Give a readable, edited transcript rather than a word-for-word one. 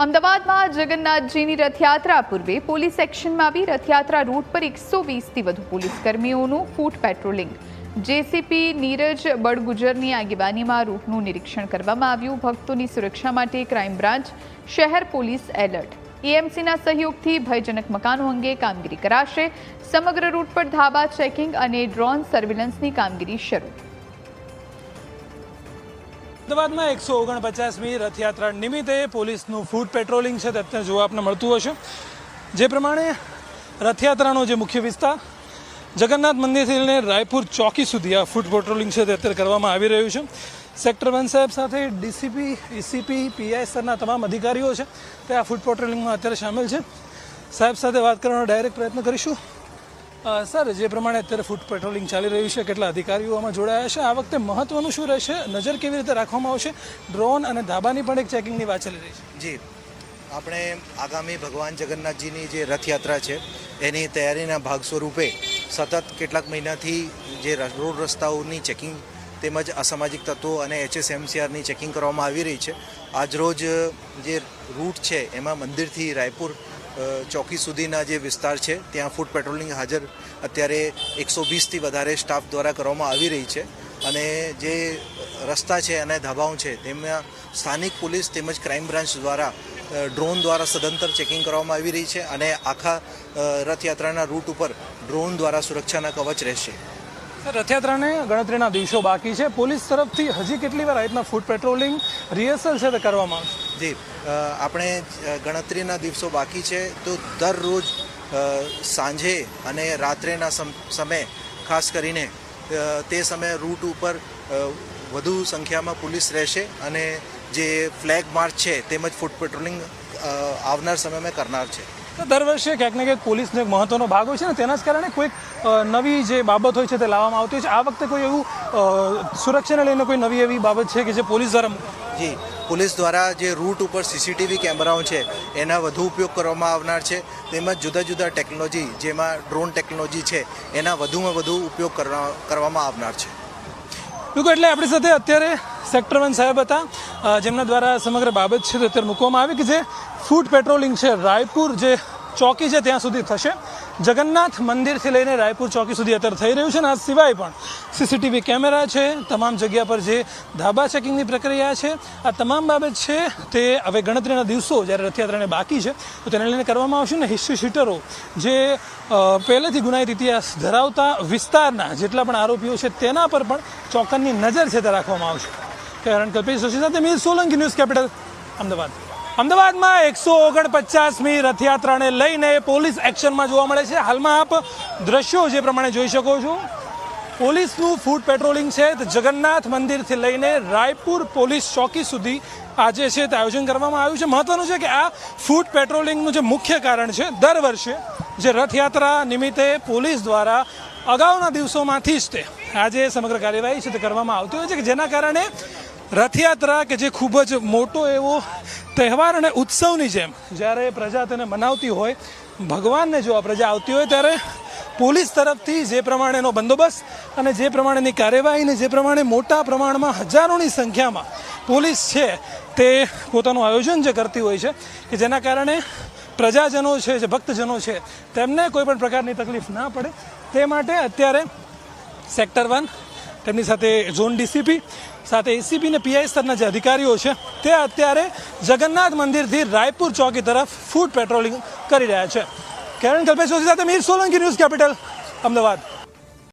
અમદાવાદમાં જગન્નાથજીની રથયાત્રા પૂર્વે પોલીસ એક્શનમાં આવી રથયાત્રા રૂટ પર 120થી વધુ પોલીસ કર્મીઓનું ફૂટ પેટ્રોલિંગ. જેસીપી નીરજ બડગુજરની આગેવાનીમાં રૂટનું નિરીક્ષણ કરવામાં આવ્યું. ભક્તોની સુરક્ષા માટે ક્રાઇમ બ્રાન્ચ, શહેર પોલીસ એલર્ટ. એએમસીના સહયોગથી ભયજનક મકાનો અંગે કામગીરી કરાશે. સમગ્ર રૂટ પર ધાબા ચેકિંગ અને ડ્રોન સર્વેલન્સની કામગીરી શરૂ. અમદાવાદમાં 149મી રથયાત્રા નિમિત્તે પોલીસનું ફૂટ પેટ્રોલિંગ છે તે અત્યારે જોવા આપને મળતું હશે. જે પ્રમાણે રથયાત્રાનો જે મુખ્ય વિસ્તાર જગન્નાથ મંદિરથી લઈને રાયપુર ચોકી સુધી આ ફૂટ પેટ્રોલિંગ છે તે અત્યારે કરવામાં આવી રહ્યું છે. સેક્ટર 1 સાહેબ સાથે ડીસીપી, એસીપી, પીઆઈ સ્તરના તમામ અધિકારીઓ છે તે આ ફૂટ પેટ્રોલિંગમાં અત્યારે સામેલ છે. સાહેબ સાથે વાત કરવાનો ડાયરેક્ટ પ્રયત્ન કરીશું. સર, જે પ્રમાણે અત્યારે ફૂટ પેટ્રોલિંગ ચાલી રહ્યું છે, કેટલા અધિકારીઓ આમાં જોડાયા છે, આ વખતે મહત્વનું શું રહેશે, નજર કેવી રીતે રાખવામાં આવશે, ડ્રોન અને ધાબાની પણ એક ચેકિંગની વાત ચાલી રહી છે? જી, આપણે આગામી ભગવાન જગન્નાથજીની જે રથયાત્રા છે એની તૈયારીના ભાગ સ્વરૂપે સતત કેટલાક મહિનાથી જે રોડ રસ્તાઓની ચેકિંગ તેમજ અસામાજિક તત્વો અને HSMCRની ચેકિંગ કરવામાં આવી રહી છે. આજરોજ જે રૂટ છે એમાં મંદિરથી રાયપુર ચોકી સુધીના જે વિસ્તાર છે ત્યાં ફૂટ પેટ્રોલિંગ હાજર અત્યારે 120થી વધારે સ્ટાફ દ્વારા કરવામાં આવી રહી છે. અને જે રસ્તા છે અને ધાબાઓ છે તેમાં સ્થાનિક પોલીસ તેમજ ક્રાઇમ બ્રાન્ચ દ્વારા ડ્રોન દ્વારા સદંતર ચેકિંગ કરવામાં આવી રહી છે અને આખા રથયાત્રાના રૂટ ઉપર ડ્રોન દ્વારા સુરક્ષાના કવચ રહેશે. રથયાત્રાને ગણતરીના દિવસો બાકી છે. પોલીસ તરફથી હજી કેટલી વાર આ રીતના ફૂટ પેટ્રોલિંગ રિહર્સલ છે તે કરવામાં આવશે? જી, આપણે ગણતરીના દિવસો બાકી છે તો દરરોજ સાંજે અને રાત્રેના સમયે ખાસ કરીને તે સમયે રૂટ ઉપર વધુ સંખ્યામાં પોલીસ રહેશે અને જે ફ્લેગ માર્ચ છે તેમજ ફૂટ પેટ્રોલિંગ આવનાર સમયમાં કરનાર છે. દર વર્ષે ક્યાંક ને ક્યાંક પોલીસનો એક મહત્વનો ભાગ હોય છે ને તેના જ કારણે કોઈક નવી જે બાબત હોય છે તે લાવવામાં આવતી હોય છે. આ વખતે કોઈ એવું સુરક્ષાને લઈને કોઈ નવી એવી બાબત છે કે જે પોલીસ દ્વારા? જી, પોલીસ દ્વારા જે રૂટ ઉપર CCTV કેમેરાઓ છે એના વધુ ઉપયોગ કરવામાં આવનાર છે તેમજ જુદા જુદા ટેકનોલોજી જેમાં ડ્રોન ટેકનોલોજી છે એના વધુમાં વધુ ઉપયોગ કરવામાં આવનાર છે. બિલકુલ, એટલે આપણી સાથે અત્યારે સેક્ટર 1 સાહેબ હતા જેમના દ્વારા સમગ્ર બાબત છે તે અત્યારે મૂકવામાં આવી કે જે ફૂટ પેટ્રોલિંગ છે રાયપુર જે ચોકી છે ત્યાં સુધી થશે. જગન્નાથ મંદિરથી લઈને રાયપુર ચોકી સુધી અત્યારે થઈ રહ્યું છે અને આ સિવાય પણ CCTV કેમેરા છે, તમામ જગ્યા પર જે ધાબા ચેકિંગની પ્રક્રિયા છે, આ તમામ બાબત છે તે હવે ગણતરીના દિવસો જ્યારે રથયાત્રાને બાકી છે તો તેને લઈને કરવામાં આવશે. ને હિસ્ટ્રી શીટરો જે પહેલેથી ગુનાહિત ઇતિહાસ ધરાવતા વિસ્તારના જેટલા પણ આરોપીઓ છે તેના પર પણ ચોક્કસની નજર છે તે રાખવામાં આવશે. કારણ કલ્પેશ જોશી સાથે મીર સોલંકી, ન્યૂઝ કેપિટલ, અમદાવાદ. અમદાવાદમાં 149મી રથયાત્રાને લઈને પોલીસ એક્શનમાં જોવા મળે છે. હાલમાં આપ દ્રશ્યો જે પ્રમાણે જોઈ શકો છો, પોલીસનું ફૂટ પેટ્રોલિંગ છે તે જગન્નાથ મંદિરથી લઈને રાયપુર પોલીસ ચોકી સુધી આજે છે તે આયોજન કરવામાં આવ્યું છે. મહત્વનું છે કે આ ફૂટ પેટ્રોલિંગનું જે મુખ્ય કારણ છે, દર વર્ષે જે રથયાત્રા નિમિત્તે પોલીસ દ્વારા અગાઉના દિવસોમાંથી જ તે આજે સમગ્ર કાર્યવાહી છે તે કરવામાં આવતી હોય છે કે જેના કારણે રથયાત્રા કે જે ખૂબ જ મોટો એવો તહેવાર અને ઉત્સવની જેમ જ્યારે પ્રજા તેને મનાવતી હોય, ભગવાનને જો આ પ્રજા આવતી હોય ત્યારે પોલીસ તરફથી જે પ્રમાણેનો બંદોબસ્ત અને જે પ્રમાણેની કાર્યવાહીને જે પ્રમાણે મોટા પ્રમાણમાં હજારોની સંખ્યામાં પોલીસ છે તે પોતાનું આયોજન જે કરતી હોય છે કે જેના કારણે પ્રજાજનો છે, જે ભક્તજનો છે તેમને કોઈ પણ પ્રકારની તકલીફ ના પડે તે માટે અત્યારે સેક્ટર 1 તેમની સાથે ઝોન ડીસીપી સાથે એસીપી અને પીઆઈ સ્તરના જે અધિકારીઓ છે તે અત્યારે જગન્નાથ મંદિરથી રાયપુર ચોકી તરફ ફૂટ પેટ્રોલિંગ કરી રહ્યા છે. કેરન કલ્પેશ જોશી સાથે મીર સોલંકી, ન્યૂઝ કેપિટલ, અમદાવાદ.